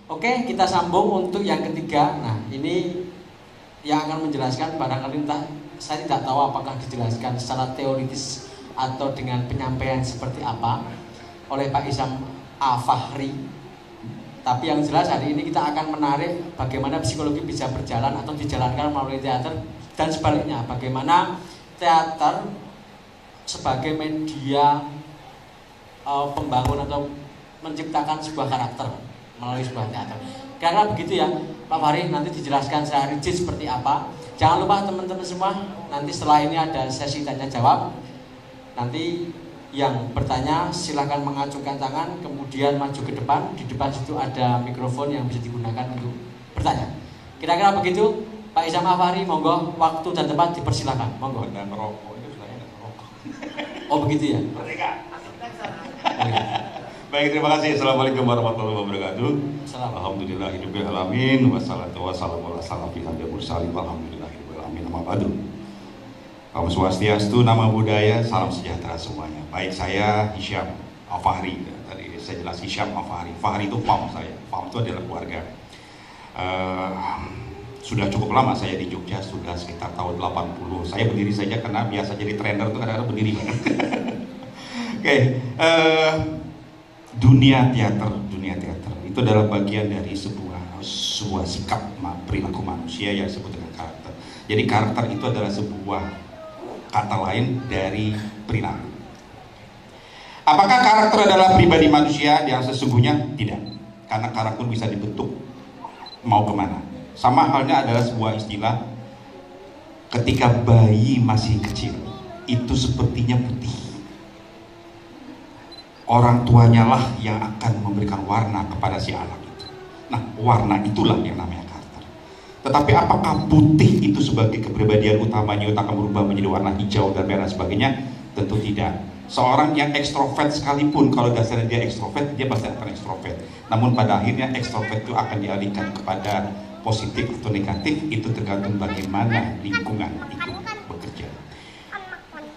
Oke, kita sambung untuk yang ketiga. Nah, ini yang akan menjelaskan barangkali entah, saya tidak tahu apakah dijelaskan secara teoritis atau dengan penyampaian seperti apa oleh Pak Isyam Al-Fahri. Tapi yang jelas hari ini kita akan menarik bagaimana psikologi bisa berjalan atau dijalankan melalui teater, dan sebaliknya bagaimana teater sebagai media pembangun atau menciptakan sebuah karakter melalui sebuah teater. Karena begitu ya Pak Fahri, nanti dijelaskan secara rigid seperti apa. Jangan lupa teman-teman semua, nanti setelah ini ada sesi tanya jawab. Nanti yang bertanya silahkan mengacungkan tangan, kemudian maju ke depan. Di depan situ ada mikrofon yang bisa digunakan untuk bertanya. Kira-kira begitu Pak Isyam Al-Fahri, monggo, waktu dan tempat dipersilakan. Monggo. Dan merokok itu saya nggak merokok. Oh begitu ya. Baik, terima kasih. Assalamualaikum warahmatullahi wabarakatuh. Assalamualaikum. Alhamdulillahirobbilalamin. Wassalatu wassalamu ala asyrofil mursalin. Walhamdulillahirobbilalamin. Amma ba'du. Om Swastiastu, nama budaya, salam sejahtera semuanya. Baik, saya Isyam Al-Fahri. Tadi saya jelas Isyam Al-Fahri. Fahri itu fam saya. Fam itu adalah keluarga. Sudah cukup lama saya di Jogja, sudah sekitar tahun 80. Saya berdiri saja karena biasa jadi trainer itu kadang-kadang berdiri. Oke, dunia teater itu adalah bagian dari sebuah sikap perilaku manusia yang disebut dengan karakter. Jadi karakter itu adalah sebuah kata lain dari perilaku. Apakah karakter adalah pribadi manusia yang sesungguhnya? Tidak, karena karakter bisa dibentuk mau kemana. Sama halnya adalah sebuah istilah, ketika bayi masih kecil itu sepertinya putih, orang tuanya lah yang akan memberikan warna kepada si anak itu. Nah, warna itulah yang namanya karakter. Tetapi apakah putih itu sebagai kepribadian utamanya itu akan berubah menjadi warna hijau dan merah sebagainya? Tentu tidak. Seorang yang ekstrovert sekalipun, kalau dasarnya dia ekstrovert, dia pasti akan ekstrovert. Namun pada akhirnya ekstrovert itu akan dialihkan kepada positif atau negatif, itu tergantung bagaimana lingkungan itu bekerja.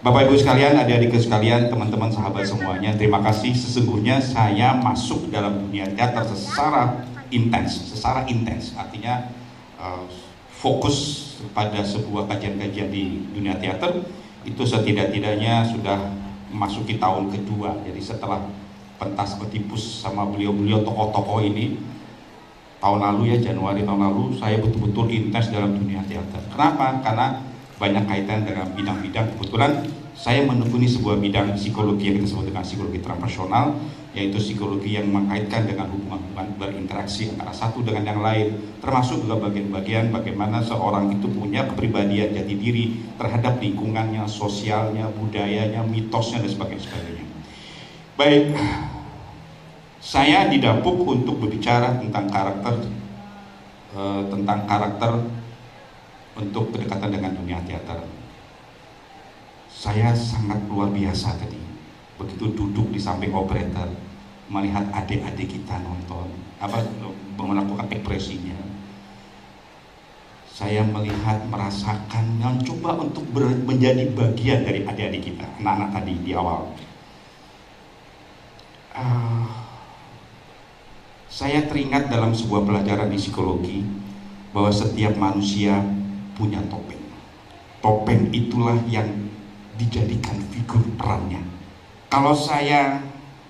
Bapak Ibu sekalian, adik-adik sekalian, teman-teman sahabat semuanya, terima kasih. Sesungguhnya saya masuk dalam dunia teater secara intens, artinya fokus pada sebuah kajian-kajian di dunia teater itu setidak-tidaknya sudah memasuki tahun kedua. Jadi setelah pentas bertipus sama beliau-beliau tokoh-tokoh ini tahun lalu ya, Januari tahun lalu, saya betul-betul intens dalam dunia teater. Kenapa? Karena banyak kaitan dengan bidang-bidang. Kebetulan saya menekuni sebuah bidang psikologi yang kita sebut dengan psikologi transpersonal, yaitu psikologi yang mengkaitkan dengan hubungan-hubungan berinteraksi antara satu dengan yang lain, termasuk juga bagian-bagian bagaimana seorang itu punya kepribadian jati diri terhadap lingkungannya, sosialnya, budayanya, mitosnya, dan sebagainya. Baik, saya didapuk untuk berbicara tentang karakter untuk kedekatan dengan dunia teater. Saya sangat luar biasa tadi, begitu duduk di samping operator, melihat adik-adik kita nonton, melakukan ekspresinya. Saya melihat, merasakan, mencoba untuk menjadi bagian dari adik-adik kita, anak-anak tadi di awal. Saya teringat dalam sebuah pelajaran di psikologi bahwa setiap manusia punya topeng. Topeng itulah yang dijadikan figur perannya. Kalau saya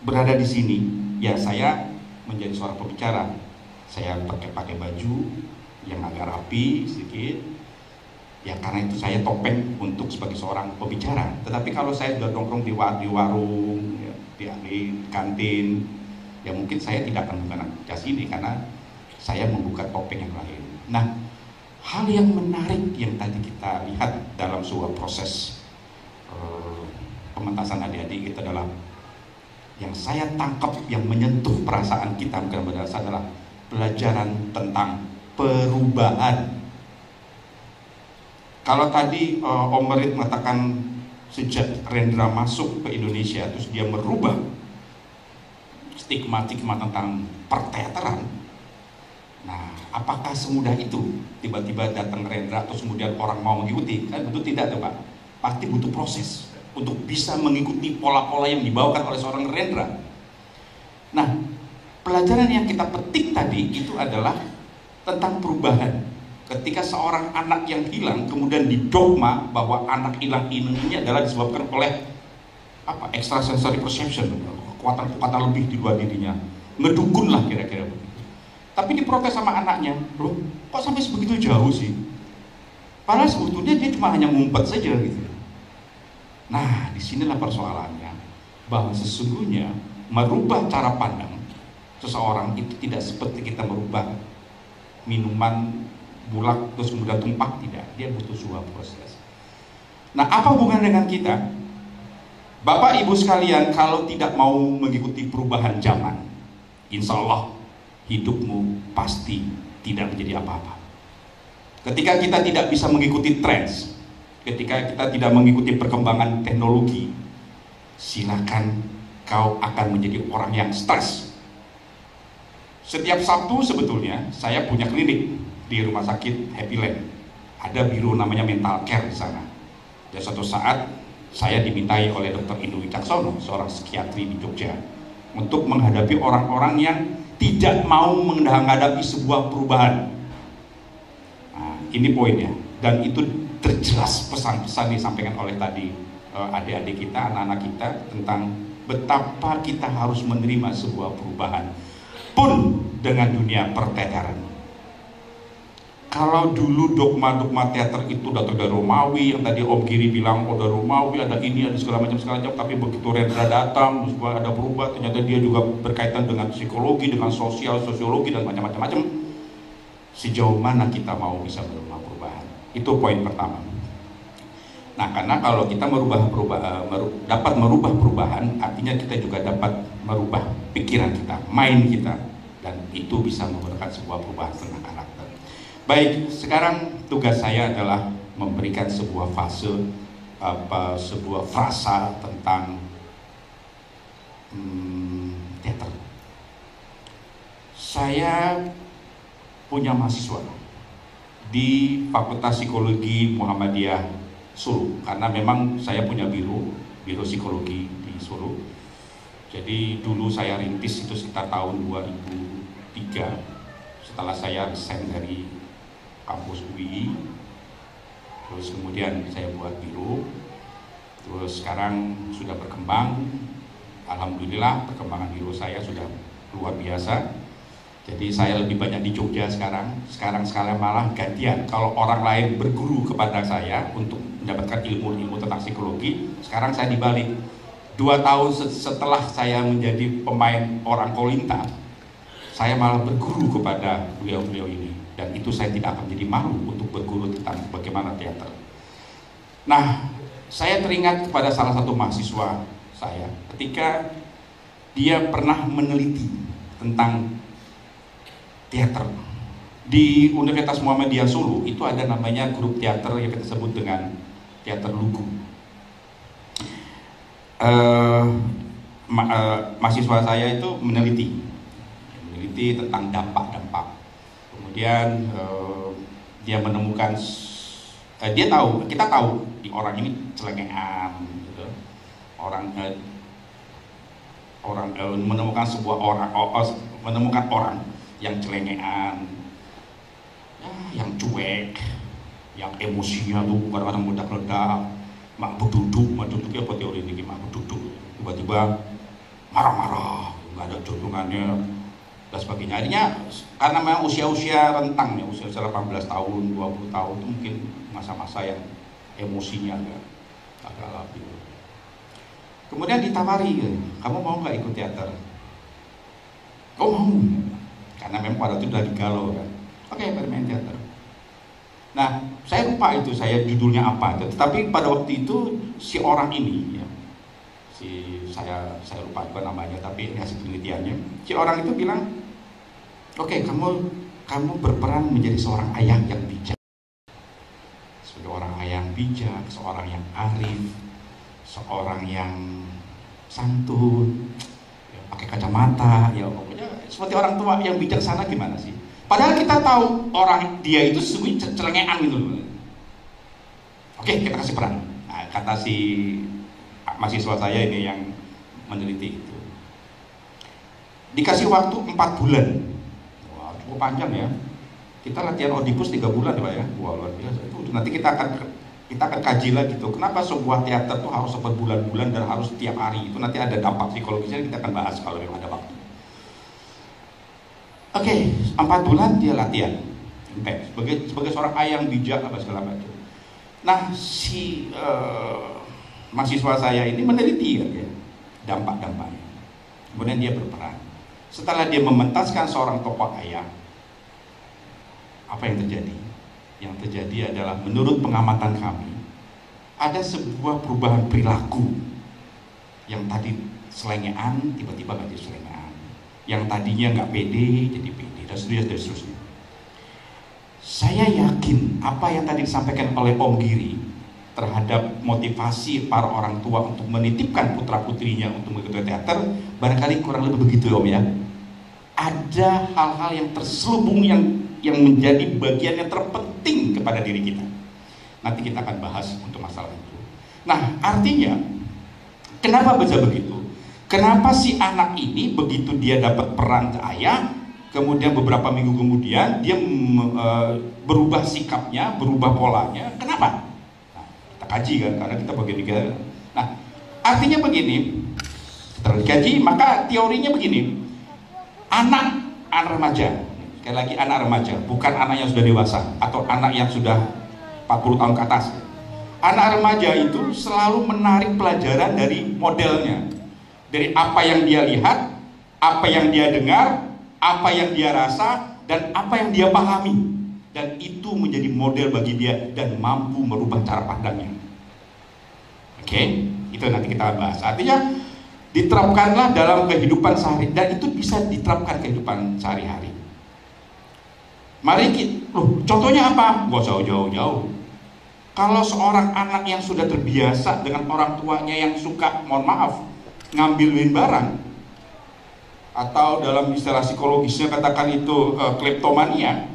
berada di sini, ya saya menjadi seorang pembicara. Saya pakai baju yang agak rapi sedikit. Ya karena itu saya topeng untuk sebagai seorang pembicara. Tetapi kalau saya sudah nongkrong di warung, ya, di kantin, ya mungkin saya tidak akan menggunakan jas ini karena saya membuka topeng yang lain. Nah, hal yang menarik yang tadi kita lihat dalam sebuah proses pementasan adik-adik itu adalah yang saya tangkap, yang menyentuh perasaan kita bukan berdasar adalah pelajaran tentang perubahan. Kalau tadi Om Merit mengatakan sejak Rendra masuk ke Indonesia terus dia merubah stigma tentang perteateran. Nah, apakah semudah itu tiba-tiba datang Rendra terus kemudian orang mau mengikuti? Kan tentu tidak, Pak. Pasti butuh proses untuk bisa mengikuti pola-pola yang dibawakan oleh seorang Rendra. Nah, pelajaran yang kita petik tadi itu adalah tentang perubahan. Ketika seorang anak yang hilang kemudian didogma bahwa anak hilang ini adalah disebabkan oleh extrasensory perception, kekuatan lebih di luar dirinya, ngedukun lah kira-kira begitu. Tapi diprotes sama anaknya, loh kok sampai sebegitu jauh sih? Padahal sebetulnya dia cuma hanya ngumpet saja gitu. Nah, disinilah persoalannya, bahwa sesungguhnya merubah cara pandang seseorang itu tidak seperti kita merubah minuman bulak terus kemudian tumpah, tidak. Dia butuh sebuah proses. Nah, apa hubungan dengan kita? Bapak Ibu sekalian, kalau tidak mau mengikuti perubahan zaman, insya Allah hidupmu pasti tidak menjadi apa-apa. Ketika kita tidak bisa mengikuti trends, ketika kita tidak mengikuti perkembangan teknologi, silakan kau akan menjadi orang yang stres. Setiap Sabtu sebetulnya saya punya klinik di rumah sakit Happy Land. Ada biro namanya Mental Care di sana. Dan suatu saat saya dimintai oleh Dr. Indu Wicaksono, seorang psikiatri di Jogja, untuk menghadapi orang-orang yang tidak mau menghadapi sebuah perubahan. Nah, ini poinnya. Dan itu terjelas pesan-pesan disampaikan oleh tadi adik-adik kita, anak-anak kita, tentang betapa kita harus menerima sebuah perubahan pun dengan dunia perteateran. Kalau dulu dogma-dogma teater itu datang dari Romawi, yang tadi Om Giri bilang, oh dari Romawi ada ini, ada segala macam, tapi begitu Rendra datang, terus ada berubah, ternyata dia juga berkaitan dengan psikologi, dengan sosiologi, dan macam-macam. Sejauh mana kita mau bisa menerima perubahan? Itu poin pertama. Nah, karena kalau kita dapat merubah perubahan, artinya kita juga dapat merubah pikiran kita, mind kita, dan itu bisa memberikan sebuah perubahan tentang karakter. Baik, sekarang tugas saya adalah memberikan sebuah sebuah frasa tentang teater. Saya punya mahasiswa di Fakultas Psikologi Muhammadiyah Solo, karena memang saya punya biro psikologi di Solo. Jadi dulu saya rintis itu sekitar tahun 2003, setelah saya resign dari kampus UI, terus kemudian saya buat biro, terus sekarang sudah berkembang. Alhamdulillah perkembangan biro saya sudah luar biasa. Jadi saya lebih banyak di Jogja sekarang malah gantian. Kalau orang lain berguru kepada saya untuk mendapatkan ilmu tentang psikologi, sekarang saya dibalik. 2 tahun setelah saya menjadi pemain orang Kolinta, saya malah berguru kepada beliau-beliau ini. Dan itu saya tidak akan menjadi malu untuk berguru tentang bagaimana teater. Nah, saya teringat kepada salah satu mahasiswa saya ketika dia pernah meneliti tentang teater. Di Universitas Muhammadiyah Solo itu ada namanya grup teater yang kita sebut dengan teater lugu. Mahasiswa saya itu meneliti tentang dampak-dampak. Kemudian dia menemukan, kita tahu di orang ini celengean, gitu. Menemukan menemukan orang yang celengean, yang cuek, yang emosinya tuh kadang-kadang meledak-ledak, mak beduduknya apa teori ini, mak beduduk, tiba-tiba marah-marah, nggak ada juntungannya dan sebagainya. Artinya karena memang usia-usia rentang ya, usia 18 tahun, 20 tahun itu mungkin masa-masa yang emosinya agak labil. Kemudian ditawari, kamu mau nggak ikut teater? Oh mau, karena memang pada itu udah digalau kan. Oke, bermain teater. Nah, saya lupa itu saya judulnya apa, tetapi pada waktu itu si orang ini ya, saya lupa juga namanya, tapi ini hasil penelitiannya. Si orang itu bilang, oke, kamu berperan menjadi seorang ayah yang bijak. Sebagai orang ayah yang bijak, seorang yang arif, seorang yang santun, ya, pakai kacamata, ya pokoknya seperti orang tua yang bijaksana gimana sih? Padahal kita tahu orang dia itu sesungguhnya celengean gitu loh. Oke, kita kasih peran. Nah, kata si mahasiswa saya ini yang meneliti itu. Dikasih waktu 4 bulan. Wah, cukup panjang ya. Kita latihan Oedipus 3 bulan ya Pak ya. Wah, luar biasa. Itu nanti kita akan kaji lagi tuh. Kenapa sebuah teater tuh harus sempat bulan-bulan dan harus tiap hari. Itu nanti ada dampak psikologisnya, kita akan bahas kalau memang ada waktu. Oke, 4 bulan dia latihan intens sebagai seorang ayah yang bijak apa segala macam. Nah, si mahasiswa saya ini meneliti ya, dampak-dampaknya. Kemudian dia berperan. Setelah dia mementaskan seorang tokoh ayah, apa yang terjadi? Yang terjadi adalah menurut pengamatan kami, ada sebuah perubahan perilaku. Yang tadi selengean tiba-tiba gak jadi selengean, yang tadinya nggak pede jadi pede, dan seterusnya. Saya yakin apa yang tadi disampaikan oleh Om Giri terhadap motivasi para orang tua untuk menitipkan putra putrinya untuk mengikuti teater, barangkali kurang lebih begitu Om ya. Ada hal-hal yang terselubung yang menjadi bagian yang terpenting kepada diri kita. Nanti kita akan bahas untuk masalah itu. Nah, artinya kenapa bisa begitu? Kenapa si anak ini begitu dia dapat peran ayah, kemudian beberapa minggu kemudian dia berubah sikapnya, berubah polanya? Kenapa? Nah, kita kaji kan, karena kita bagian negara. Nah, artinya begini, setelah dikaji, maka teorinya begini. Anak remaja, sekali lagi anak remaja, bukan anak yang sudah dewasa atau anak yang sudah 40 tahun ke atas. Anak remaja itu selalu menarik pelajaran dari modelnya, dari apa yang dia lihat, apa yang dia dengar, apa yang dia rasa, dan apa yang dia pahami, dan itu menjadi model bagi dia dan mampu merubah cara pandangnya. Oke, itu nanti kita bahas. Artinya diterapkanlah dalam kehidupan sehari, dan itu bisa diterapkan kehidupan sehari-hari. Mari kita, contohnya apa? Gak usah jauh-jauh. Kalau seorang anak yang sudah terbiasa dengan orang tuanya yang suka, mohon maaf, ngambilin barang, atau dalam istilah psikologisnya katakan itu kleptomania,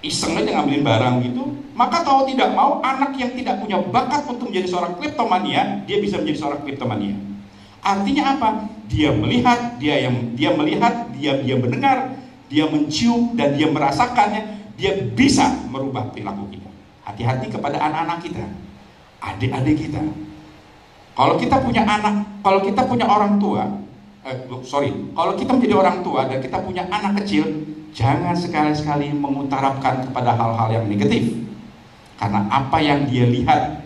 iseng aja ngambilin barang gitu, maka kalau tidak mau, anak yang tidak punya bakat untuk menjadi seorang kleptomania, dia bisa menjadi seorang kleptomania. Artinya apa? Dia melihat, dia melihat, dia mendengar, dia mencium, dan dia merasakannya. Dia bisa merubah perilaku kita. Hati-hati kepada anak-anak kita, adik-adik kita. Kalau kita punya anak, kalau kita punya orang tua, kalau kita menjadi orang tua dan kita punya anak kecil, jangan sekali-sekali mengutarakan kepada hal-hal yang negatif. Karena apa yang dia lihat,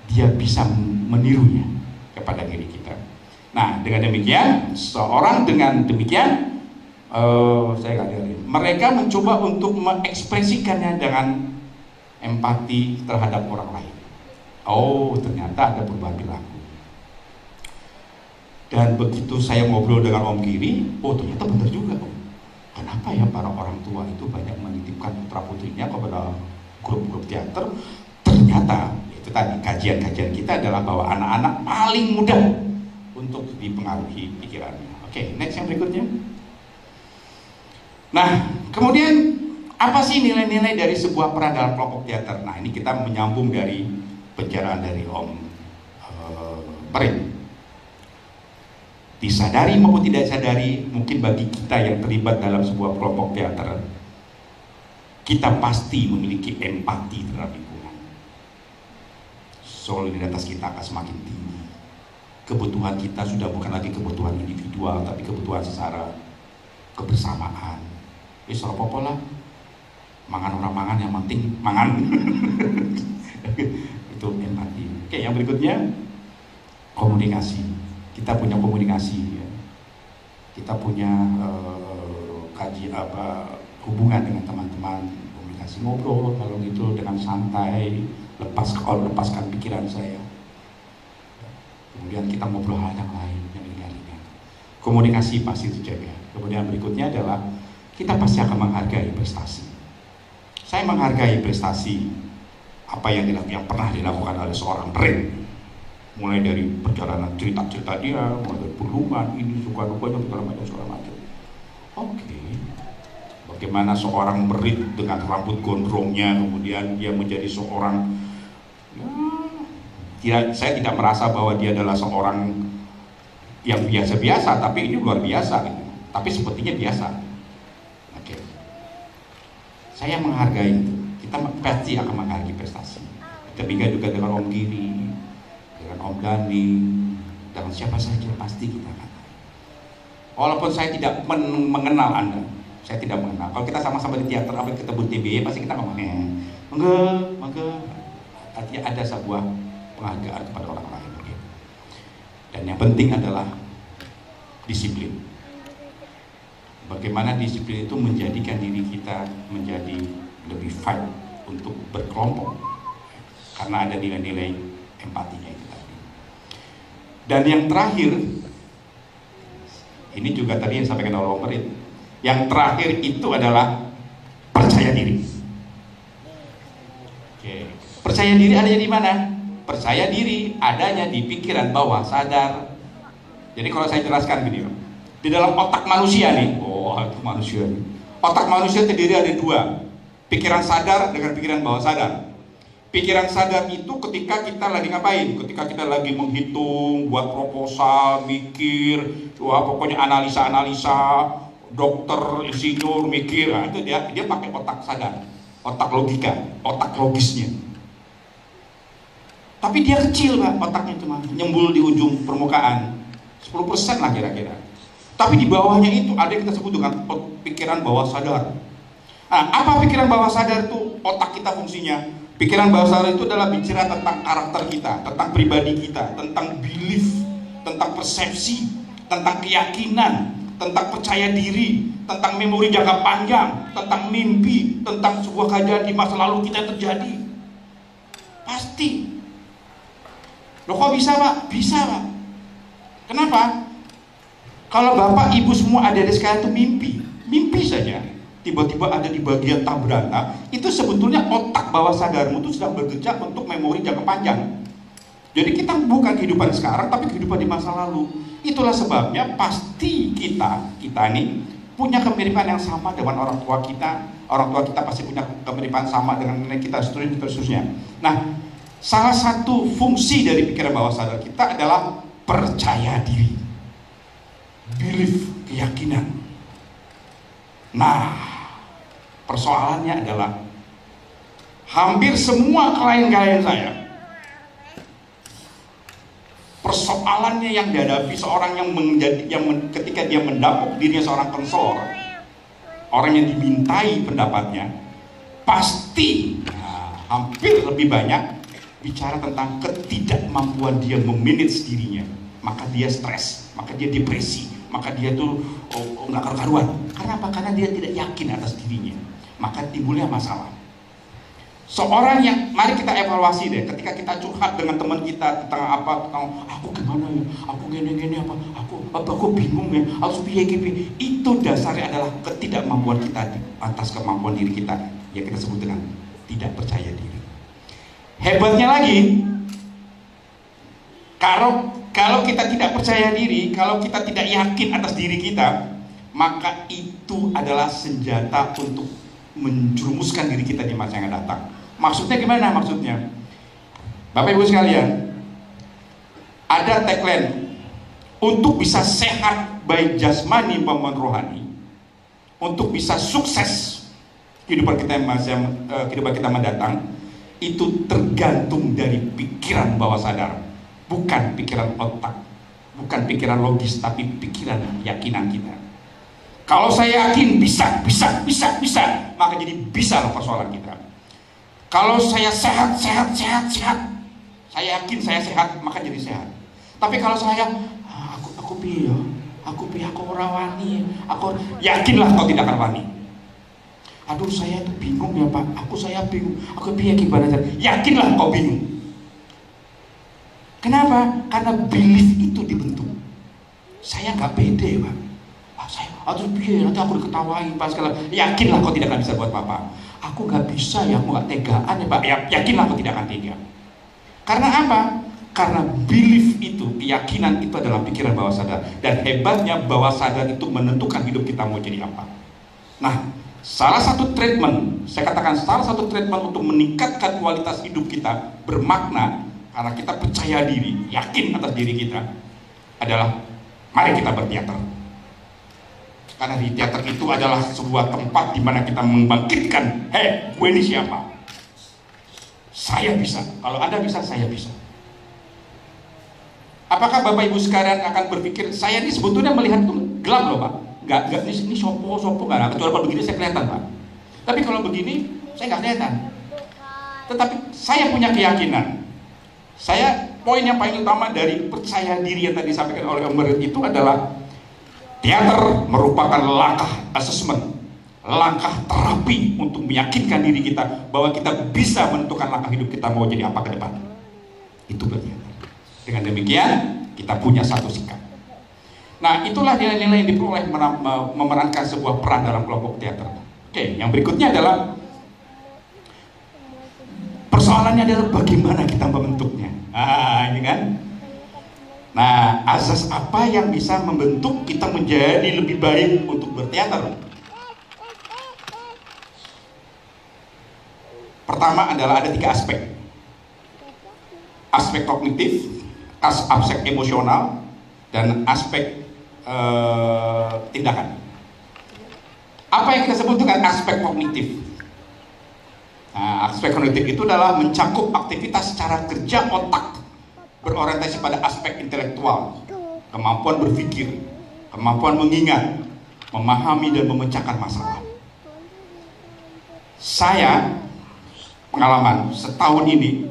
dia bisa menirunya kepada diri kita. Nah, dengan demikian, mereka mencoba untuk mengekspresikannya dengan empati terhadap orang lain. Oh, ternyata ada perubahan perilaku. Dan begitu saya ngobrol dengan Om Giri, oh ternyata benar juga Om. Kenapa ya para orang tua itu banyak menitipkan putra putrinya kepada grup-grup teater? Ternyata itu tadi kajian-kajian kita adalah bahwa anak-anak paling mudah untuk dipengaruhi pikirannya. Oke, next yang berikutnya. Nah, kemudian apa sih nilai-nilai dari sebuah peran dalam kelompok teater? Nah, ini kita menyambung dari penjelasan dari Om Prim. Disadari maupun tidak sadari, mungkin bagi kita yang terlibat dalam sebuah kelompok teater, kita pasti memiliki empati terhadap lingkungan. Solidaritas kita akan semakin tinggi. Kebutuhan kita sudah bukan lagi kebutuhan individual, tapi kebutuhan secara kebersamaan. Soal apa lah, mangan orang mangan, yang penting mangan. Itu empati. Oke, yang berikutnya komunikasi. Kita punya komunikasi, ya. Kita punya hubungan dengan teman-teman, komunikasi, ngobrol kalau gitu dengan santai, lepaskan pikiran saya. Kemudian kita ngobrol hal yang lain yang ringan-ringan. Komunikasi pasti terjaga. Kemudian berikutnya adalah kita pasti akan menghargai prestasi. Saya menghargai prestasi apa yang pernah dilakukan oleh seorang Prim, mulai dari perjalanan cerita-cerita dia, mulai dari hubungan ini suka dukanya segala macam. Oke. Bagaimana seorang merit dengan rambut gondrongnya, kemudian dia menjadi seorang, saya tidak merasa bahwa dia adalah seorang yang biasa-biasa, tapi ini luar biasa gitu. tapi sepertinya biasa. Oke. Saya menghargai itu. Kita pasti akan menghargai prestasi. Demikian juga dengan Om Giri, dengan Om Dani, dengan siapa saja pasti kita akan. Walaupun saya tidak mengenal Anda, saya tidak mengenal. Kalau kita sama-sama di teater, apa kita ketemu TBY, pasti kita ngomongnya, enggak. Artinya ada sebuah penghargaan kepada orang lain. Dan yang penting adalah disiplin. Bagaimana disiplin itu menjadikan diri kita menjadi lebih fight untuk berkelompok, karena ada nilai-nilai empatinya itu tadi. Dan yang terakhir, ini juga tadi yang disampaikan oleh Om Perit, yang terakhir itu adalah percaya diri. Oke. Percaya diri adanya di mana? Percaya diri adanya di pikiran bawah sadar. Jadi kalau saya jelaskan gini, di dalam otak manusia nih, itu manusia nih. Otak manusia terdiri ada dua, pikiran sadar dengan pikiran bawah sadar. Pikiran sadar itu ketika kita lagi ngapain? Ketika kita lagi menghitung, buat proposal, mikir, pokoknya analisa-analisa, dokter, insinyur, mikir, nah, itu dia pakai otak sadar, otak logika, otak logisnya. Tapi dia kecil Pak, otaknya cuma nyembul di ujung permukaan 10% lah kira-kira. Tapi di bawahnya itu ada yang kita sebut dengan pikiran bawah sadar. Nah, apa pikiran bawah sadar itu? Otak kita fungsinya. Pikiran bawah sadar itu adalah bicara tentang karakter kita, tentang pribadi kita, tentang belief, tentang persepsi, tentang keyakinan, tentang percaya diri, tentang memori jangka panjang, tentang mimpi, tentang sebuah kejadian di masa lalu kita yang terjadi. Pasti. Loh kok bisa Pak? Bisa Pak. Kenapa? Kalau Bapak Ibu semua ada di sekarang itu mimpi saja. Tiba-tiba ada di bagian tak beranta, itu sebetulnya otak bawah sadarmu itu sedang bekerja untuk memori jangka panjang. Jadi kita bukan kehidupan sekarang, tapi kehidupan di masa lalu. Itulah sebabnya pasti kita ini punya kemiripan yang sama dengan orang tua kita. Orang tua kita pasti punya kemiripan sama dengan nenek kita, seterusnya. Nah, salah satu fungsi dari pikiran bawah sadar kita adalah percaya diri, belief, keyakinan. Nah, persoalannya adalah hampir semua klien-klien saya, persoalannya yang dihadapi seorang ketika dia mendapuk dirinya seorang konselor, orang yang dimintai pendapatnya, pasti hampir lebih banyak bicara tentang ketidakmampuan dia memanage dirinya. Maka dia stres, maka dia depresi, maka dia tuh nggak karu-karuan. Karena apa? Karena dia tidak yakin atas dirinya. Maka timbulnya masalah. Seorang yang, mari kita evaluasi deh, ketika kita curhat dengan teman kita tentang apa, tentang aku gimana ya, aku gini-gini apa, aku bingung ya, aku piye-piye. Itu dasarnya adalah ketidakmampuan kita atas kemampuan diri kita, yang kita sebut dengan tidak percaya diri. Hebatnya lagi, kalau kita tidak percaya diri, kalau kita tidak yakin atas diri kita, maka itu adalah senjata untuk menjerumuskan diri kita di masa yang akan datang. Maksudnya gimana? Maksudnya, Bapak Ibu sekalian, ada tagline untuk bisa sehat baik jasmani maupun rohani, untuk bisa sukses kehidupan kita mendatang, itu tergantung dari pikiran bawah sadar, bukan pikiran otak, bukan pikiran logis, tapi pikiran keyakinan kita. Kalau saya yakin bisa, maka jadi bisa lah persoalan kita. Kalau saya sehat, saya yakin saya sehat, maka jadi sehat. Tapi kalau saya, aku ora wani, aku yakinlah kau tidak akan wani. Aduh saya itu bingung ya Pak, saya bingung, aku piye gimana? Yakinlah kau bingung. Kenapa? Karena belief itu dibentuk. Saya nggak pede Pak. Aduh piye, nanti aku diketawain pas kalau yakinlah kau tidak akan bisa buat apa. Aku nggak bisa ya, aku nggak tegaan ya Pak. Yakinlah kau tidak akan tega. Karena apa? Karena belief itu, keyakinan itu adalah pikiran bawah sadar. Dan hebatnya bawah sadar itu menentukan hidup kita mau jadi apa. Nah, salah satu treatment, saya katakan salah satu treatment untuk meningkatkan kualitas hidup kita bermakna karena kita percaya diri, yakin atas diri kita adalah mari kita berteater. Karena di teater itu adalah sebuah tempat di mana kita membangkitkan, hei, gue ini siapa? Saya bisa. Kalau Anda bisa, saya bisa. Apakah Bapak Ibu sekalian akan berpikir, saya ini sebetulnya melihat itu gelap loh Pak? Enggak, ini sopo enggak. Kecuali kalau begini saya kelihatan Pak. Tapi kalau begini, saya nggak kelihatan. Tetapi saya punya keyakinan. Poin yang paling utama dari percaya diri yang tadi disampaikan oleh Om Merit itu adalah teater merupakan langkah asesmen, langkah terapi untuk meyakinkan diri kita bahwa kita bisa menentukan langkah hidup kita mau jadi apa ke depan. Itu berteater. Dengan demikian kita punya satu sikap. Nah, itulah nilai-nilai yang diperoleh memerankan sebuah peran dalam kelompok teater. Oke, yang berikutnya adalah persoalannya adalah bagaimana kita membentuknya. Ini kan. Nah, asas apa yang bisa membentuk kita menjadi lebih baik untuk berteater? Pertama adalah ada 3 aspek. Aspek kognitif, aspek emosional, dan aspek tindakan. Apa yang kita sebut dengan aspek kognitif? Nah, aspek kognitif itu adalah mencakup aktivitas secara kerja otak berorientasi pada aspek intelektual, kemampuan berpikir, kemampuan mengingat, memahami dan memecahkan masalah. Saya pengalaman setahun ini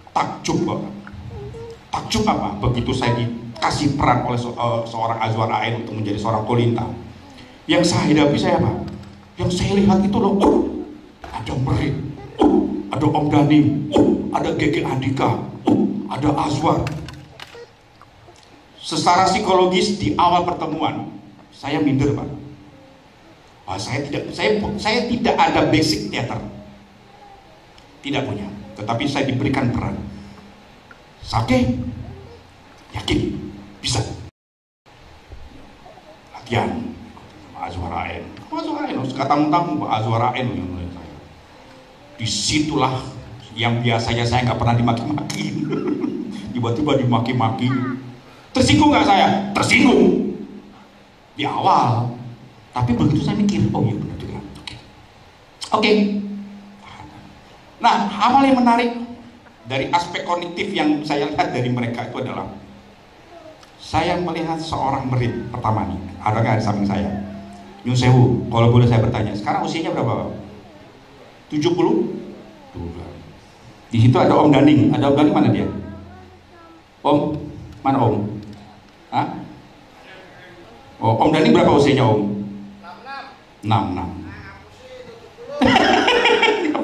takjub Bapak. Takjub apa? Begitu saya dikasih peran oleh seorang Azwar Ain untuk menjadi seorang Kolinta. Yang saya hadapi saya apa? Yang saya lihat itu loh, ada Merit, ada Om Daning, ada Gege Andika, ada Azwar. Secara psikologis di awal pertemuan saya minder Pak. Saya tidak ada basic teater, tidak punya. Tetapi saya diberikan peran. Oke, yakin bisa. Latihan Pak Azwar Ain. Kata tamu Pak Azwar Ain yang mulai saya. Disitulah yang biasanya saya nggak pernah dimaki-maki. Tiba-tiba dimaki-maki. Tersinggung nggak saya? Tersinggung di awal. Tapi begitu saya mikir, oh iya benar juga. Oke. Nah, hal yang menarik dari aspek kognitif yang saya lihat dari mereka itu adalah saya melihat seorang Merit pertama nih, ada nggak di samping saya? Nyun Sewu, kalau boleh saya bertanya, sekarang usianya berapa? 70? Di situ ada Om Daning. Ada Om Daning mana dia? Om? Mana Om? Hah? Oh, Om Daning berapa usianya Om? 66.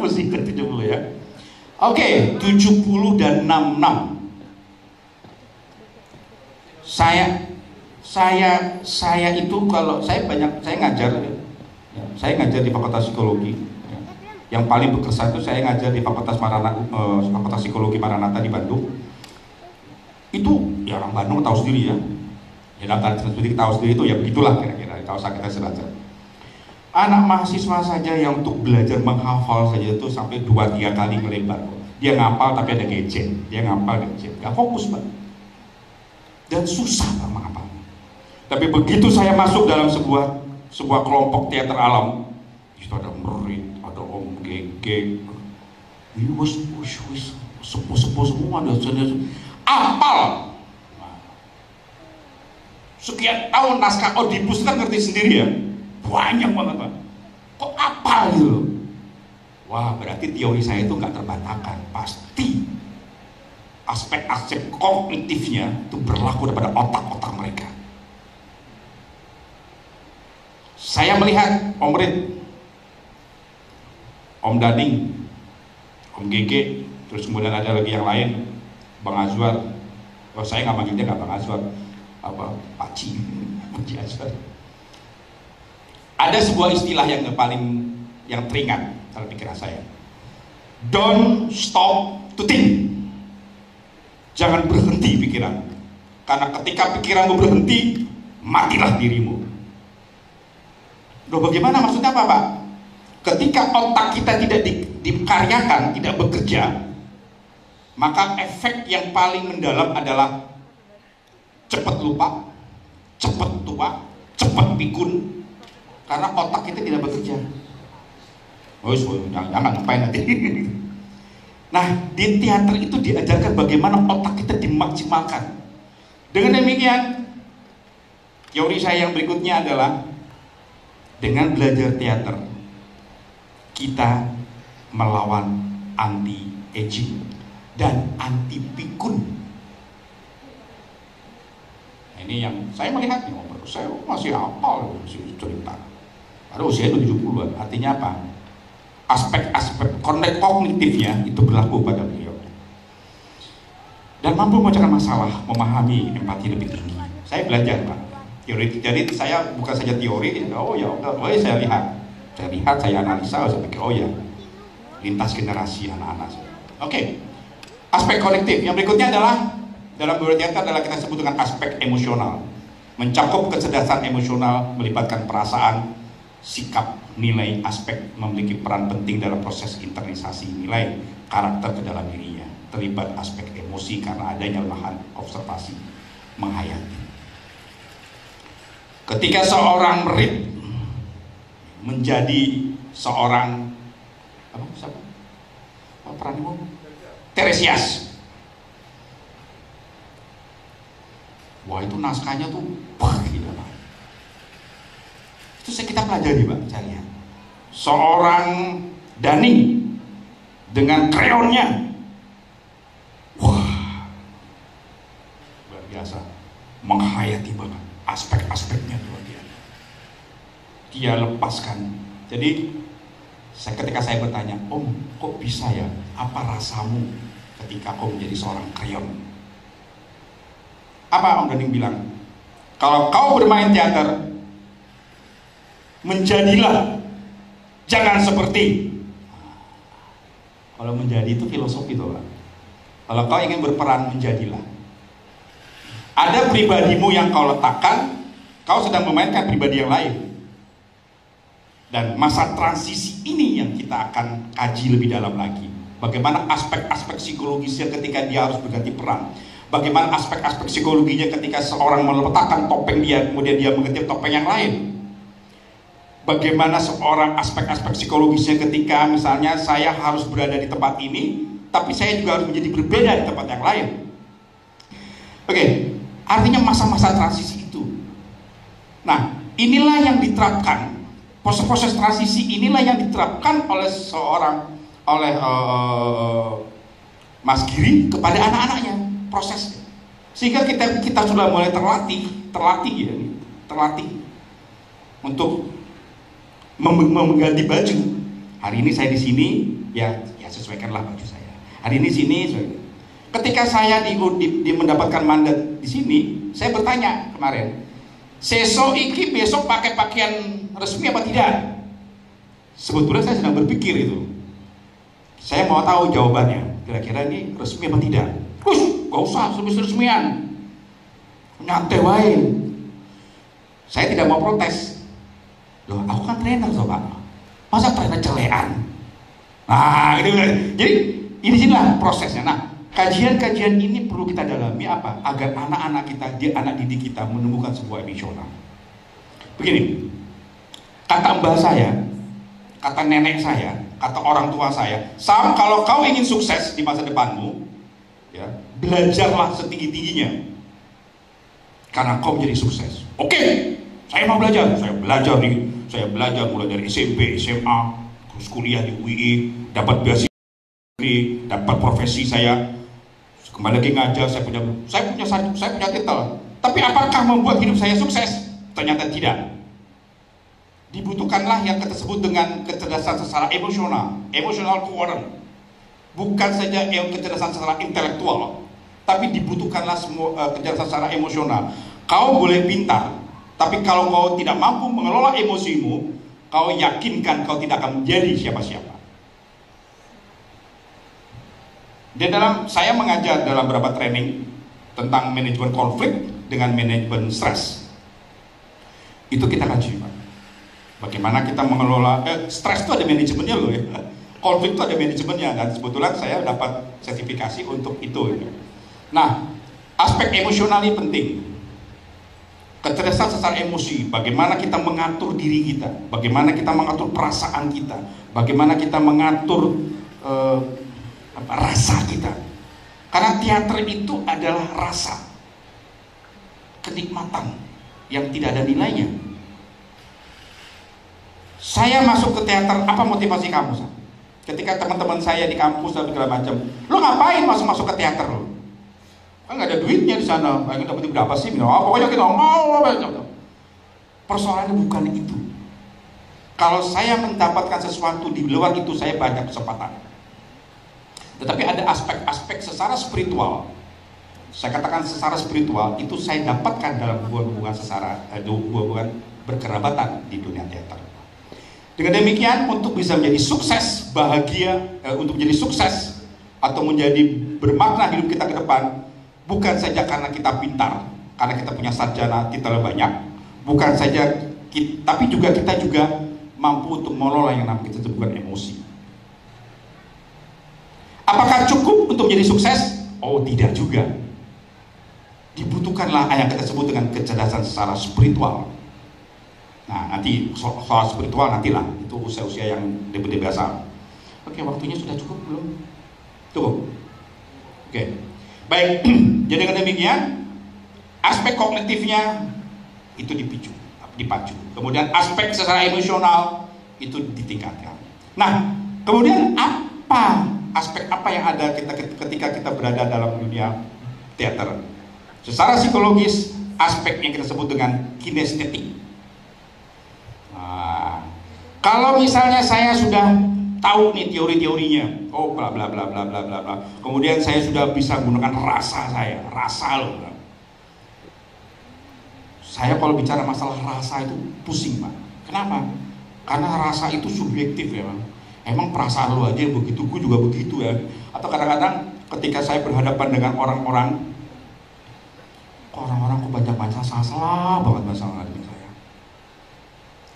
Pusing ke 70 ya. Oke, 70 dan 66. Saya itu kalau saya ngajar ya. Saya ngajar di Fakultas Psikologi. Ya. Yang paling berkesan itu saya ngajar di Fakultas Psikologi Maranatha di Bandung. Itu ya orang Bandung tahu sendiri ya. Ya dalam seperti tahu sendiri itu ya begitulah kira-kira. Tahu sakit saya belajar. Anak mahasiswa saja yang untuk belajar menghafal saja itu sampai 2-3 kali melebar. Dia ngapal tapi ada gadget. Dia ngapal gadget. Gak fokus Pak. Dan susah Pak menghafal. Tapi begitu saya masuk dalam sebuah kelompok teater alam, itu ada Merit, ada Om Gege, ini sepuh-sepuh semua ada apal. Sekian tahun naskah Oedipus kan ngerti sendiri ya, banyak banget Pak. Kok apal gitu loh? Wah, berarti teori saya itu nggak terbantahkan. Pasti aspek-aspek kognitifnya itu berlaku pada otak-otak mereka. Saya melihat Om Merit, Om Daning, Om Gege, terus kemudian ada lagi yang lain, Bang Azwar. Oh, saya nggak manggilnya nggak Bang Azwar, apa Paci Azwar. Ada sebuah istilah yang teringat dalam pikiran saya. Don't stop to think. Jangan berhenti pikiran. Karena ketika pikiranmu berhenti, matilah dirimu. Loh, bagaimana maksudnya apa Pak? Ketika otak kita tidak dikaryakan, tidak bekerja, maka efek yang paling mendalam adalah cepat lupa, cepat tua, cepat pikun, karena otak kita tidak bekerja. Oh, jangan ngapain nanti. Nah, di teater itu diajarkan bagaimana otak kita dimaksimalkan. Dengan demikian, teori saya yang berikutnya adalah dengan belajar teater, kita melawan anti-aging dan anti-pikun. Nah, ini yang saya melihat, saya masih hafal cerita. Ada usia 70-an, artinya apa? Aspek-aspek kognitifnya itu berlaku pada beliau dan mampu memecahkan masalah, memahami empati lebih tinggi. Saya belajar, Pak, teori. Jadi saya bukan saja teori, saya lihat, saya analisa, saya pikir, oh ya, lintas generasi anak-anak. Oke. Aspek kognitif yang berikutnya adalah dalam teater adalah kita sebut dengan aspek emosional, mencakup kecerdasan emosional, melibatkan perasaan, sikap, nilai, aspek memiliki peran penting dalam proses internalisasi nilai karakter ke dalam dirinya. Terlibat aspek emosi karena adanya lahan observasi menghayati. Ketika seorang murid menjadi seorang Tiresias, wah itu naskahnya tuh gila. Itu kita pelajari, Pak, saya lihat. Seorang Dani dengan kreonnya, wah, luar biasa, menghayati banget aspek-aspeknya luar biasa. Dia lepaskan. Jadi ketika saya bertanya, Om, kok bisa ya? Apa rasamu ketika kau menjadi seorang kreon? Apa Om Dani bilang? Kalau kau bermain teater, menjadilah, jangan seperti. Kalau menjadi itu filosofi tuh, Pak. Kalau kau ingin berperan, menjadilah. Ada pribadimu yang kau letakkan, kau sedang memainkan pribadi yang lain. Dan masa transisi ini yang kita akan kaji lebih dalam lagi. Bagaimana aspek-aspek psikologisnya ketika dia harus berganti peran. Bagaimana aspek-aspek psikologinya ketika seorang meletakkan topeng dia, kemudian dia mengganti topeng yang lain. Bagaimana seorang aspek-aspek psikologisnya ketika misalnya saya harus berada di tempat ini, tapi saya juga harus menjadi berbeda di tempat yang lain. Oke, artinya masa-masa transisi itu. Nah, inilah yang diterapkan, proses-proses transisi inilah yang diterapkan oleh Mas Giri kepada anak-anaknya, prosesnya. Sehingga kita sudah mulai terlatih untuk mengganti baju. Hari ini saya di sini, ya sesuaikanlah baju saya. Hari ini sini. Ketika saya mendapatkan mandat di sini, saya bertanya kemarin, sesok iki besok pakai pakaian resmi apa tidak? Sebetulnya saya sedang berpikir itu. Saya mau tahu jawabannya. Kira-kira ini resmi apa tidak? Gak usah resmi-resmian. Nyantai wae. Saya tidak mau protes. Loh, aku kan trainer, Pak. Masa trainer celean? Nah, gitu. Jadi ini sinilah prosesnya. Nah, kajian-kajian ini perlu kita dalami apa? Agar anak-anak kita, anak didik kita menemukan sebuah emosional. Begini, kata mbah saya, kata nenek saya, kata orang tua saya, Sam, kalau kau ingin sukses di masa depanmu, ya, belajarlah setinggi-tingginya, karena kau menjadi sukses. Oke, saya mau belajar. Saya belajar mulai dari SMP, SMA, terus kuliah di UI, dapat beasiswa, dapat profesi saya, kembali lagi ngajar, saya punya titel. Tapi apakah membuat hidup saya sukses? Ternyata tidak. Dibutuhkanlah yang kita sebut dengan kecerdasan secara emotional quotient. Bukan saja kecerdasan secara intelektual, tapi dibutuhkanlah semua kecerdasan secara emosional. Kau boleh pintar, tapi kalau kau tidak mampu mengelola emosimu, kau yakinkan kau tidak akan menjadi siapa-siapa. Dan saya mengajar dalam beberapa training tentang manajemen konflik dengan manajemen stres. Itu kita kaji, Pak. Bagaimana kita mengelola stres itu ada manajemennya loh ya. Konflik itu ada manajemennya, dan sebetulnya saya dapat sertifikasi untuk itu. Nah, aspek emosional ini penting. Kecerdasan secara emosi, bagaimana kita mengatur diri kita, bagaimana kita mengatur perasaan kita, bagaimana kita mengatur rasa kita. Karena teater itu adalah rasa, kenikmatan yang tidak ada nilainya. Saya masuk ke teater, apa motivasi kamu? Ketika teman-teman saya di kampus dan segala macam, lo ngapain masuk ke teater lo? Kan nggak ada duitnya di sana, pengen dapat berapa sih? Pokoknya kita mau. Persoalannya bukan itu. Kalau saya mendapatkan sesuatu di luar itu, saya banyak kesempatan. Tetapi ada aspek-aspek secara spiritual. Saya katakan secara spiritual itu saya dapatkan dalam hubungan hubungan berkerabatan di dunia teater. Dengan demikian, untuk bisa menjadi sukses, bahagia, untuk menjadi sukses atau menjadi bermakna hidup kita ke depan, bukan saja karena kita pintar, karena kita punya sarjana titel banyak, bukan saja, tapi juga kita juga mampu untuk mengelola yang namanya kita sebutkan emosi. Apakah cukup untuk menjadi sukses? Oh, tidak juga. Dibutuhkanlah yang kita sebut dengan kecerdasan secara spiritual. Nah, nanti soal spiritual nantilah, itu usia-usia yang lebih dewasa. Oke, waktunya sudah cukup belum? Cukup. Oke. Baik, jadi dengan demikian aspek kognitifnya itu dipacu. Kemudian aspek secara emosional itu ditingkatkan. Nah, kemudian aspek apa yang ada ketika kita berada dalam dunia teater? Secara psikologis, aspek yang kita sebut dengan kinestetik. Nah, kalau misalnya saya sudah tahu nih teori-teorinya, oh bla bla bla bla bla bla bla. Kemudian saya sudah bisa menggunakan rasa loh. Saya kalau bicara masalah rasa itu pusing, Pak. Kenapa? Karena rasa itu subjektif ya, Bang. Emang perasaan lo aja begitu, gue juga begitu ya. Atau kadang-kadang ketika saya berhadapan dengan orang-orang kok banyak masalah banget masalah dengan saya.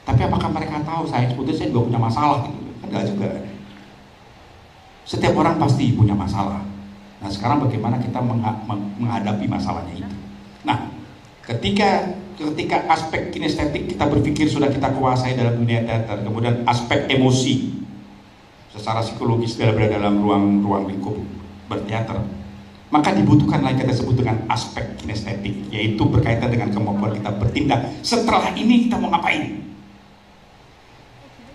Tapi apakah mereka tahu saya sebetulnya saya juga punya masalah gitu? Enggak juga. Setiap orang pasti punya masalah. Nah, sekarang bagaimana kita menghadapi masalahnya itu? Nah, ketika aspek kinestetik kita berpikir sudah kita kuasai dalam dunia teater, kemudian aspek emosi secara psikologis berada dalam ruang lingkup berteater, maka dibutuhkan lagi kita sebut dengan aspek kinestetik, yaitu berkaitan dengan kemampuan kita bertindak. Setelah ini kita mau ngapain?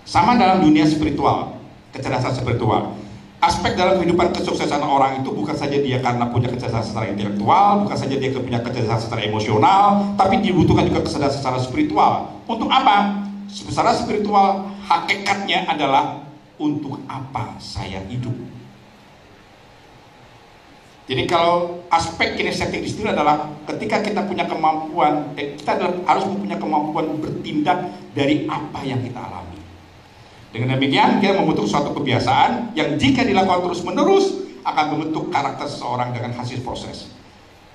Sama dalam dunia spiritual, kecerdasan spiritual. Aspek dalam kehidupan kesuksesan orang itu bukan saja dia karena punya kecerdasan secara intelektual, bukan saja dia punya kecerdasan secara emosional, tapi dibutuhkan juga kecerdasan secara spiritual. Untuk apa? Secara spiritual, hakikatnya adalah untuk apa saya hidup. Jadi kalau aspek kinestetik di situ adalah ketika kita punya kemampuan, kita harus mempunyai kemampuan bertindak dari apa yang kita alami. Dengan demikian kita membentuk suatu kebiasaan yang jika dilakukan terus-menerus akan membentuk karakter seseorang dengan hasil proses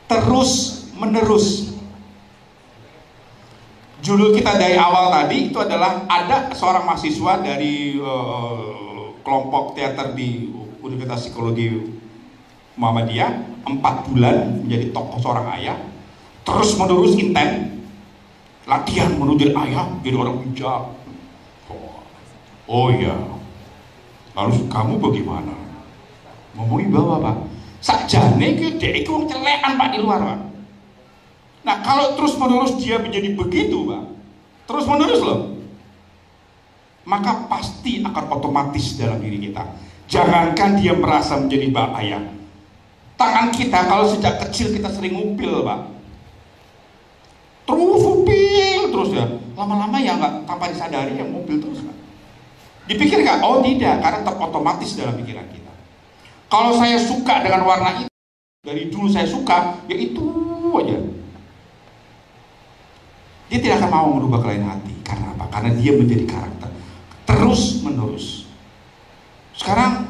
terus-menerus. Judul kita dari awal tadi itu adalah ada seorang mahasiswa dari kelompok teater di Universitas Psikologi Muhammadiyah 4 bulan menjadi tokoh seorang ayah, terus-menerus intens latihan menuju ayah jadi orang bijak. Oh iya, lalu kamu bagaimana? Ngomongin bahwa Pak, sakjane ki dhek iku wong celekan Pak di luar Pak. Nah kalau terus menerus dia menjadi begitu Pak, terus menerus loh, maka pasti akan otomatis dalam diri kita. Jangankan dia merasa menjadi bahaya, tangan kita kalau sejak kecil kita sering ngupil Pak, terus ngupil terus ya, lama-lama ya nggak tanpa disadari yang ngupil terus Pak. Dipikir nggak? Oh tidak, karena terotomatis dalam pikiran kita. Kalau saya suka dengan warna itu, dari dulu saya suka, ya itu aja. Dia tidak akan mau merubah ke lain hati. Karena apa? Karena dia menjadi karakter terus menerus. Sekarang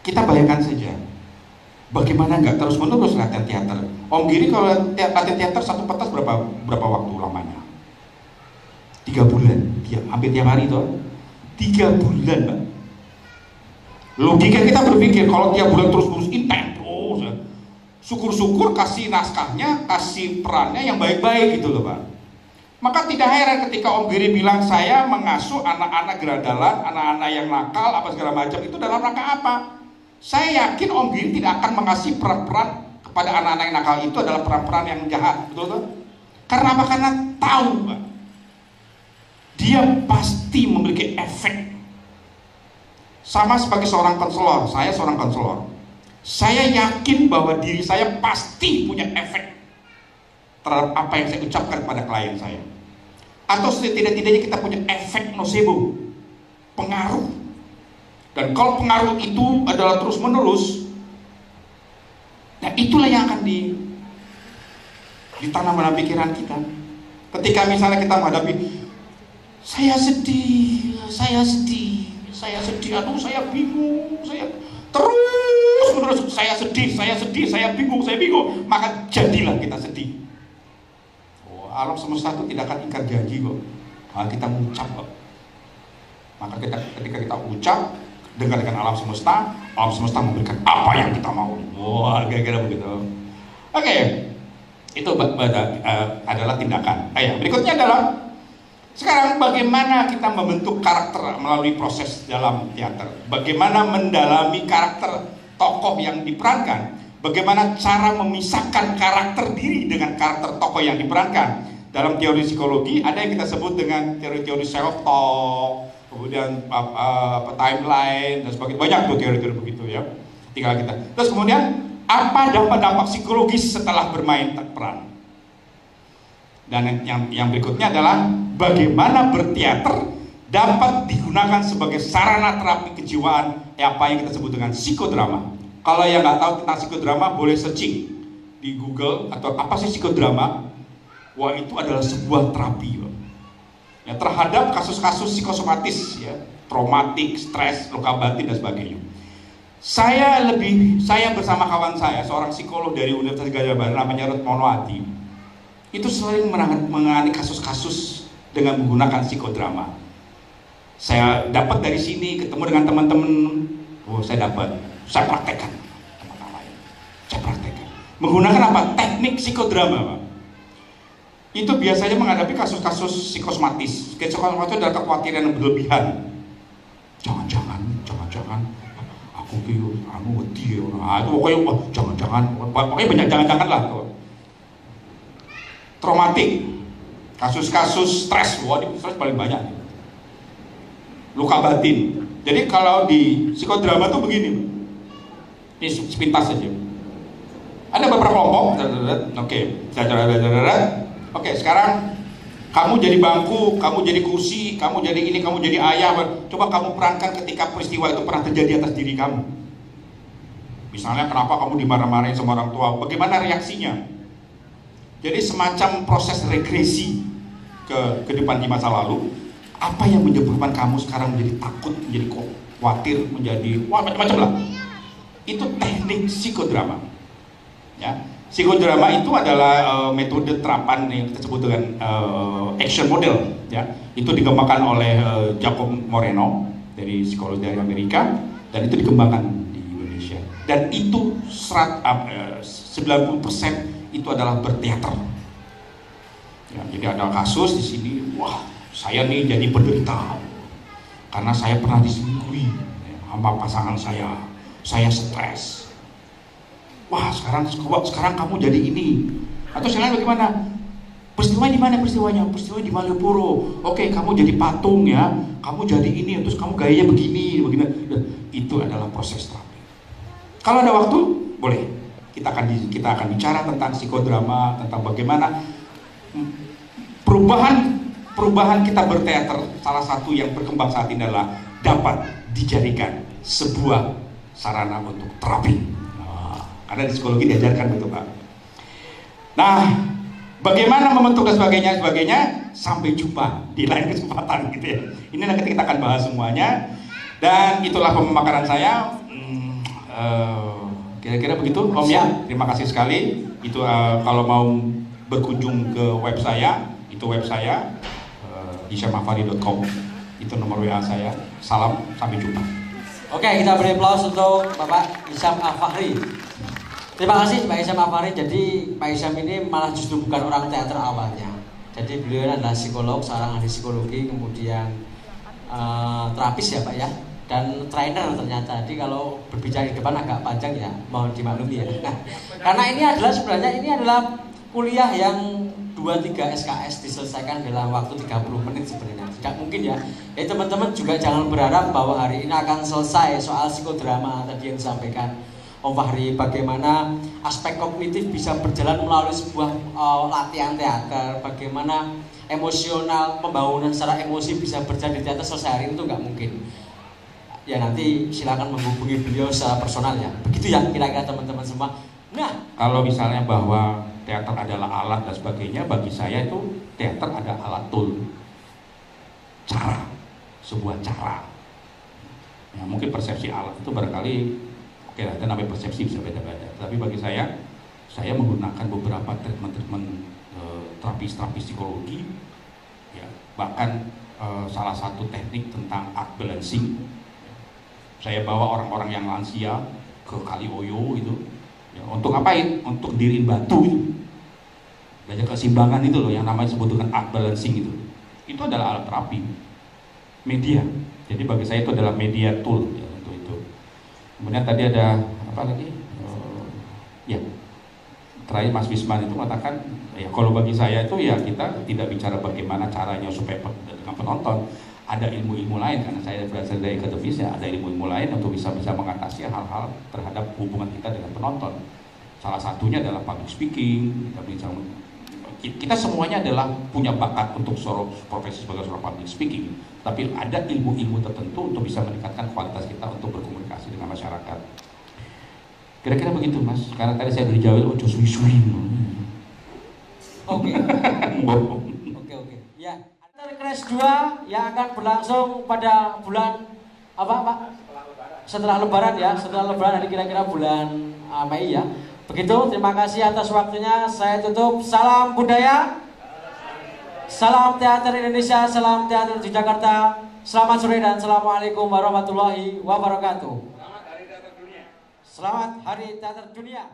kita bayangkan saja, bagaimana nggak terus menerus latihan teater. Om Giri kalau latihan teater satu pentas berapa waktu lamanya? 3 bulan, hampir tiap hari tuh. 3 bulan Pak. Logika kita berpikir kalau tiap bulan terus intens terus ya. Syukur-syukur kasih naskahnya, kasih perannya yang baik-baik gitu loh Pak. Maka tidak heran ketika Om Giri bilang saya mengasuh anak-anak gerandalan, anak-anak yang nakal, apa segala macam, itu dalam rangka apa? Saya yakin Om Giri tidak akan mengasih peran-peran kepada anak-anak yang nakal itu adalah peran-peran yang jahat, betul kan? Karena apa? Karena tahu, Pak, dia pasti memiliki efek. Sama sebagai seorang konselor, saya seorang konselor, saya yakin bahwa diri saya pasti punya efek terhadap apa yang saya ucapkan pada klien saya. Atau setidak-tidaknya kita punya efek nocebo, pengaruh. Dan kalau pengaruh itu adalah terus menerus, nah itulah yang akan ditanam dalam pikiran kita. Ketika misalnya kita menghadapi, saya sedih, aduh saya bingung, saya terus menerus saya sedih, saya bingung, maka jadilah kita sedih. Alam semesta itu tidak akan ingkar janji kok. Nah, kita mengucap kok. Maka ketika kita ucap dengan alam semesta memberikan apa yang kita mau. Wah, kira-kira begitu. Oke, itu adalah tindakan. Berikutnya adalah sekarang bagaimana kita membentuk karakter melalui proses dalam teater. Bagaimana mendalami karakter tokoh yang diperankan. Bagaimana cara memisahkan karakter diri dengan karakter tokoh yang diperankan. Dalam teori psikologi ada yang kita sebut dengan teori-teori self-talk, kemudian timeline dan sebagainya. Banyak tuh teori-teori begitu ya. Tinggal kita. Terus kemudian apa dampak-dampak psikologis setelah bermain peran. Dan yang berikutnya adalah bagaimana berteater dapat digunakan sebagai sarana terapi kejiwaan, apa yang kita sebut dengan psikodrama. Kalau yang nggak tahu tentang psikodrama boleh searching di Google atau apa sih psikodrama. Wah, itu adalah sebuah terapi ya, terhadap kasus-kasus psikosomatis ya, traumatik, stres, luka batin dan sebagainya. Saya bersama kawan saya, seorang psikolog dari Universitas Gadjah Mada namanya Ruth Monowati, itu sering menangani kasus-kasus dengan menggunakan psikodrama. Saya dapat dari sini, ketemu dengan teman-teman, saya praktekkan teman-teman lain. Saya praktekkan. Menggunakan apa? Teknik psikodrama, Pak. Itu biasanya menghadapi kasus-kasus psikosomatis. Psikosomatis adalah kekhawatiran yang berlebihan. Jangan-jangan, aku wedi. Nah, itu pokoknya pokoknya banyak jangan-jangan lah. Traumatik, kasus-kasus stres, stres paling banyak. Luka batin. Jadi kalau di psikodrama tuh begini, ini sepintas saja. Ada beberapa kelompok, oke, sekarang kamu jadi bangku, kamu jadi kursi, kamu jadi ini, kamu jadi ayah. Coba kamu perankan ketika peristiwa itu pernah terjadi atas diri kamu. Misalnya kenapa kamu dimarah-marahin sama orang tua, bagaimana reaksinya? Jadi semacam proses regresi ke kehidupan di masa lalu. Apa yang menyebabkan kamu sekarang menjadi takut, menjadi khawatir, menjadi macam-macam lah. Itu teknik psikodrama. Ya, psikodrama itu adalah metode terapan yang kita sebut dengan action model. Ya, itu dikembangkan oleh Jacob Moreno dari psikolog dari Amerika dan itu dikembangkan di Indonesia. Dan itu 90% itu adalah berteater. Ya, jadi ada kasus di sini, wah, saya nih jadi penderita karena saya pernah diselingkuhi sama pasangan saya stres. Wah, sekarang kamu jadi ini. Atau sekarang bagaimana? Peristiwa di mana peristiwanya? Peristiwa di Malioboro. Oke, kamu jadi patung ya. Kamu jadi ini, terus kamu gayanya begini. Itu adalah proses terapi. Kalau ada waktu, boleh. Kita akan bicara tentang psikodrama, tentang bagaimana perubahan kita berteater. Salah satu yang berkembang saat ini adalah dapat dijadikan sebuah sarana untuk terapi. Karena di psikologi diajarkan begitu, Pak. Nah, bagaimana membentuk dan sebagainya, sampai jumpa di lain kesempatan gitu ya. Ini nanti kita akan bahas semuanya. Dan itulah pemakaran saya. Kira-kira begitu, Om ya. Terima kasih sekali. Itu kalau mau berkunjung ke web saya, itu web saya hisyamafari.com. Itu nomor WA saya. Salam, sampai jumpa. Oke, kita beri aplaus untuk Bapak Hisyam Al-Fahri. Terima kasih Pak Hisyam Al-Fahri. Jadi Pak Hisyam ini malah justru bukan orang teater awalnya. Jadi beliau adalah psikolog, seorang ahli psikologi, kemudian terapis ya Pak ya, dan trainer ternyata. Jadi kalau berbicara di depan agak panjang ya, mohon dimaklumi ya. Karena ini adalah sebenarnya ini adalah kuliah yang 2-3 SKS diselesaikan dalam waktu 30 menit sebenarnya. Tidak mungkin ya. Jadi teman-teman juga jangan berharap bahwa hari ini akan selesai soal psikodrama tadi yang disampaikan Om Fahri, bagaimana aspek kognitif bisa berjalan melalui sebuah latihan teater, bagaimana emosional, pembangunan secara emosi bisa berjalan di teater selesai hari ini, itu nggak mungkin. Ya nanti silakan menghubungi beliau secara personal ya. Begitu ya kira-kira teman-teman semua. Nah, kalau misalnya bahwa teater adalah alat dan sebagainya, bagi saya itu teater ada alat tool, cara, sebuah cara. Ya, mungkin persepsi alat itu barangkali oke lah, dan namanya persepsi bisa beda-beda. Tapi bagi saya menggunakan beberapa treatment terapis psikologi, ya, bahkan salah satu teknik tentang art balancing. Saya bawa orang-orang yang lansia ke Kalioyo itu. Ya, untuk ngapain? Untuk diriin batu itu. Belajar keseimbangan itu loh yang namanya disebut dengan art balancing itu. Itu adalah alat terapi. Media. Jadi bagi saya itu adalah media tool ya, untuk itu. Kemudian tadi ada apa lagi? Ya. Terakhir Mas Wisman itu mengatakan ya kalau bagi saya itu ya kita tidak bicara bagaimana caranya supaya dengan penonton. Ada ilmu-ilmu lain, karena saya berasal dari akademis ya, ada ilmu-ilmu lain untuk bisa mengatasi hal-hal terhadap hubungan kita dengan penonton. Salah satunya adalah public speaking. Kita semuanya adalah punya bakat untuk profesi sebagai seorang public speaking, tapi ada ilmu-ilmu tertentu untuk bisa meningkatkan kualitas kita untuk berkomunikasi dengan masyarakat. Kira-kira begitu Mas, karena tadi saya dijawab ojo suwi-suwi. Oke. Ya. Crash 2 yang akan berlangsung pada bulan apa Pak? Setelah Lebaran ya, setelah Lebaran nanti kira-kira bulan Mei ya. Begitu, terima kasih atas waktunya. Saya tutup. Salam budaya, salam teater Indonesia, salam teater di Jakarta. Selamat sore dan assalamualaikum warahmatullahi wabarakatuh. Selamat Hari Teater Dunia. Selamat Hari Teater Dunia.